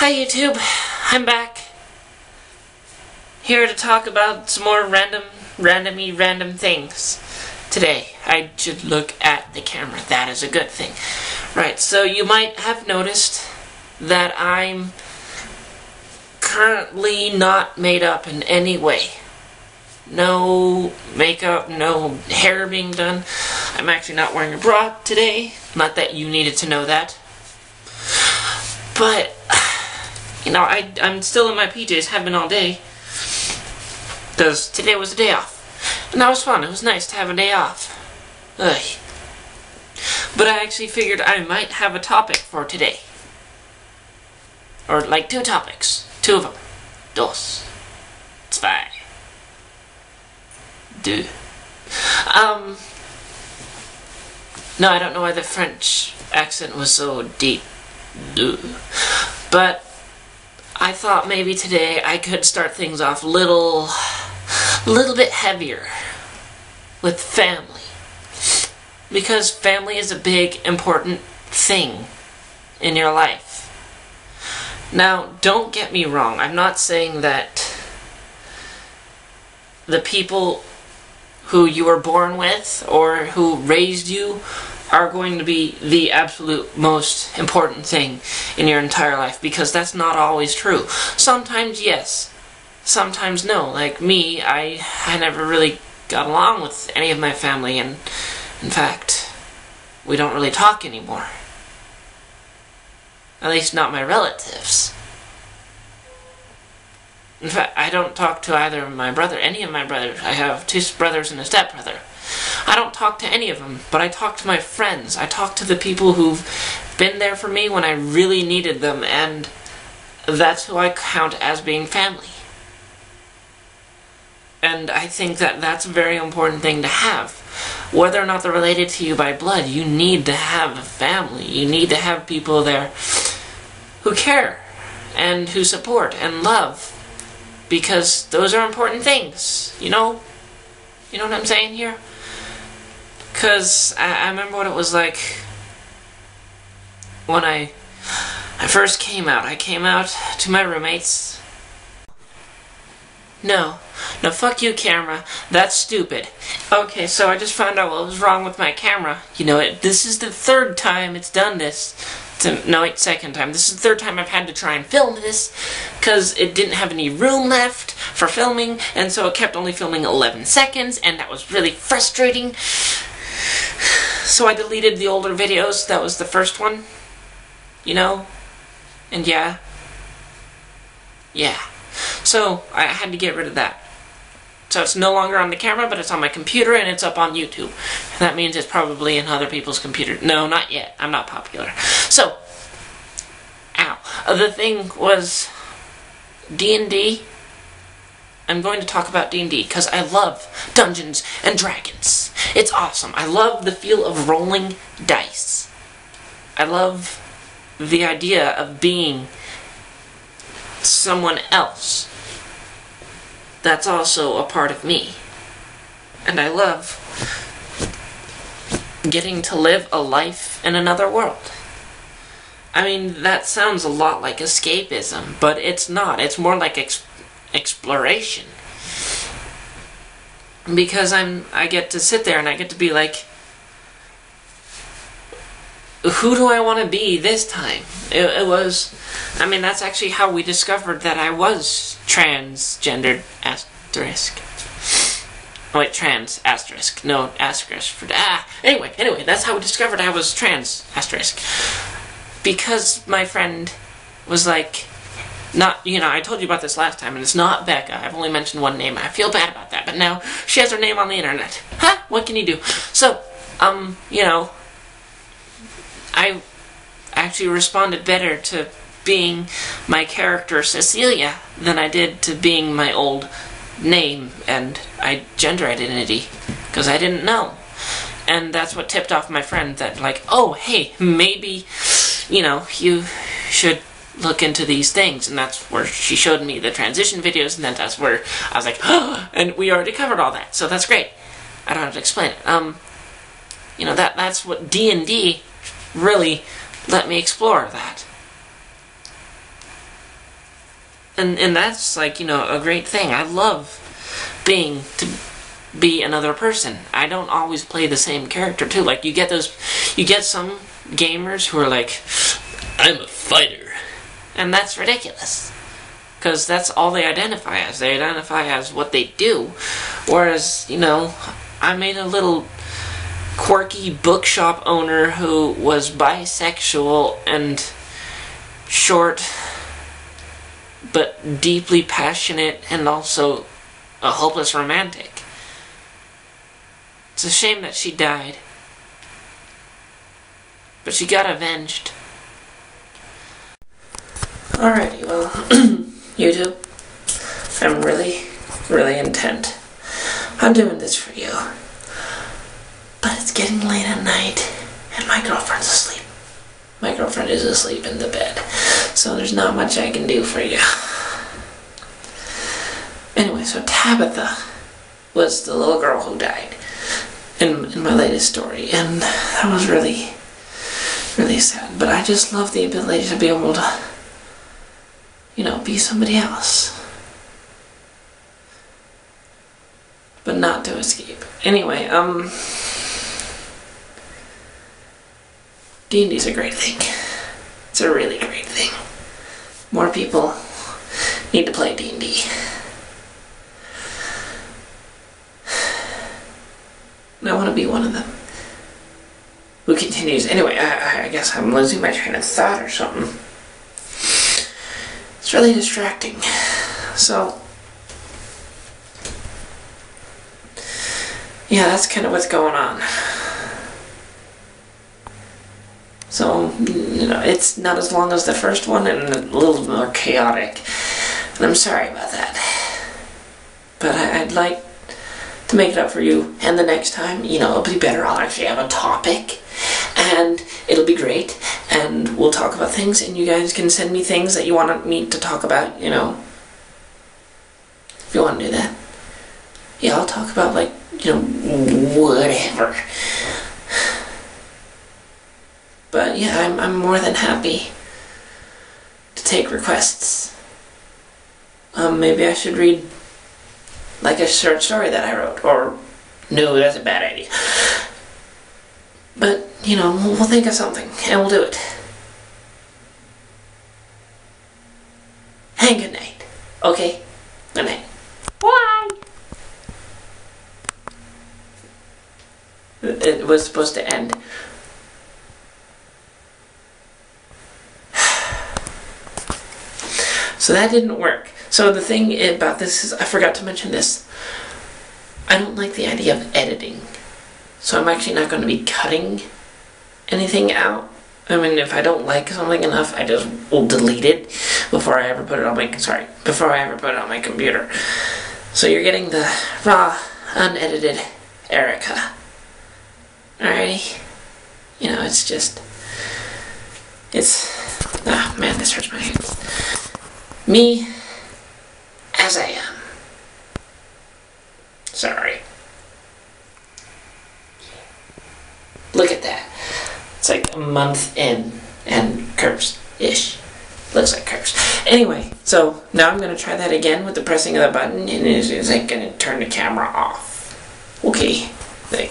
Hi YouTube, I'm back. Here to talk about some more random things. Today, I should look at the camera. That is a good thing. Right, so you might have noticed that I'm currently not made up in any way. No makeup, no hair being done. I'm actually not wearing a bra today. Not that you needed to know that. But, you know, I'm still in my PJs, have been all day. Because today was a day off. And that was fun. It was nice to have a day off. Ugh. But I actually figured I might have a topic for today. Or like 2 topics. 2 of them. Dos. Zwei. Deux. No, I don't know why the French accent was so deep. Deux. But I thought maybe today I could start things off a little bit heavier with family. Because family is a big, important thing in your life. Now, don't get me wrong. I'm not saying that the people who you were born with or who raised you are going to be the absolute most important thing in your entire life, because that's not always true. Sometimes yes, sometimes no. Like me, I never really got along with any of my family, and in fact, we don't really talk anymore. At least not my relatives. In fact, I don't talk to either of my brother, any of my brothers. I have 2 brothers and a stepbrother. I don't talk to any of them, but I talk to my friends. I talk to the people who've been there for me when I really needed them, and that's who I count as being family. And I think that that's a very important thing to have. Whether or not they're related to you by blood, you need to have a family. You need to have people there who care, and who support, and love. Because those are important things, you know? You know what I'm saying here? Because I remember what it was like when I first came out. I came out to my roommates. No, fuck you, camera. That's stupid. Okay, so I just found out what was wrong with my camera. You know, this is the 3rd time it's done this. No, wait, 2nd time. This is the 3rd time I've had to try and film this, because it didn't have any room left for filming, and so it kept only filming 11 seconds, and that was really frustrating. So I deleted the older videos. That was the first one. You know? And yeah. So I had to get rid of that. So it's no longer on the camera, but it's on my computer, and it's up on YouTube. And that means it's probably in other people's computers. No, not yet. I'm not popular. So, the thing was DnD. I'm going to talk about DnD because I love Dungeons and Dragons. It's awesome. I love the feel of rolling dice. I love the idea of being someone else that's also a part of me. And I love getting to live a life in another world. I mean, that sounds a lot like escapism, but it's not. It's more like exploration. Because I get to sit there and I get to be like, who do I want to be this time? It was, I mean, that's actually how we discovered that I was transgendered, asterisk. Oh, wait, trans, asterisk. No, asterisk for, anyway, that's how we discovered I was trans, asterisk. Because my friend was like, you know, I told you about this last time, and it's not Becca. I've only mentioned one name. I feel bad about that, but now she has her name on the internet. Huh? What can you do? So, you know, I actually responded better to being my character Cecilia than I did to being my old name and gender identity, because I didn't know. And that's what tipped off my friend that, like, oh, hey, maybe, you know, you should look into these things. And that's where she showed me the transition videos, and then that's where I was like, oh, and we already covered all that, so that's great. I don't have to explain it. You know, that's what D&D really let me explore that. And that's like, you know, a great thing. I love being to be another person. I don't always play the same character too. Like you get some gamers who are like, I'm a fighter. And that's ridiculous. Because that's all they identify as. They identify as what they do. Whereas, you know, I made a little quirky bookshop owner who was bisexual and short but deeply passionate and also a hopeless romantic. It's a shame that she died. But she got avenged. Alrighty, well, YouTube, I'm really intent on doing this for you. But it's getting late at night, and my girlfriend's asleep. My girlfriend is asleep in the bed, so there's not much I can do for you. Anyway, so Tabitha was the little girl who died in my latest story, and that was really sad. But I just love the ability to be able to, you know, be somebody else. But not to escape. Anyway, D&D's a great thing. It's a really great thing. More people need to play D&D. And I want to be one of them who continues. Anyway, I guess I'm losing my train of thought or something. It's really distracting. So, yeah, that's kind of what's going on. So, you know, it's not as long as the first one and a little more chaotic. And I'm sorry about that. But I'd like to make it up for you. And the next time, you know, it'll be better. I'll actually have a topic. And it'll be great. And we'll talk about things. And you guys can send me things that you want me to talk about, you know. If you want to do that. Yeah, I'll talk about, like, you know, whatever. But yeah, I'm more than happy to take requests. Maybe I should read like a short story that I wrote, or no, that's a bad idea. But, you know, we'll think of something, and we'll do it. And good night. Okay? Good night. Bye! It was supposed to end. So that didn't work. So the thing about this is, I forgot to mention this. I don't like the idea of editing. So I'm actually not going to be cutting anything out. I mean, if I don't like something enough, I just will delete it before I ever put it on my, computer. So you're getting the raw, unedited Erica. Alrighty? You know, it's just, ah, man, this hurts my hands. Me, as I am. Sorry. Look at that. It's like a month in, and curves-ish. Looks like curves. Anyway, so now I'm going to try that again with the pressing of the button, and it's like going to turn the camera off. Okay.